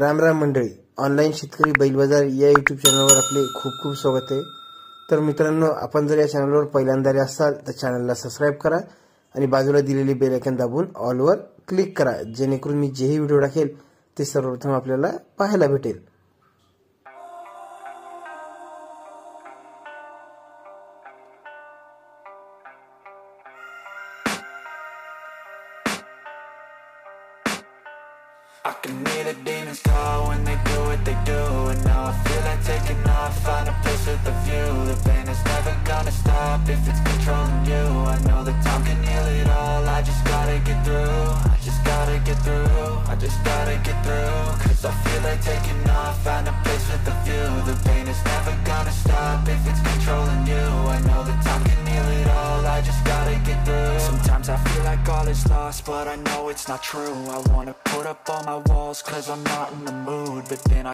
राम राम मंडळी, ऑनलाईन शेतकरी बैल बाजार या यूट्यूब चॅनलवर आपले खूप खूप स्वागत आहे। तर मित्रांनो, आपण जर या चॅनलवर पहिल्यांदा असाल तर चॅनलला सबस्क्राइब करा आणि बाजूला दिलेली बेल आयकॉन दाबून ऑल वर क्लिक करा, जेणेकरून मी जेही व्हिडिओ टाकेल ते सर्वप्रथम आपल्याला पाहायला भेटेल। I can hear the demons call when they do what they do, and now I feel like taking off, find a place with a view. The pain is never gonna stop if it's controlling you. I know that time can heal it all, I just gotta get through. I just gotta get through, I just gotta get through. Cause I feel like taking off, find a place with a view. The pain is never gonna stop if it's controlling you. I know that time can heal it all, I just gotta get through. Sometimes I feel like all is lost, but I know it's not true. I wanna put up all my walls cause I'm not in the mood, but then I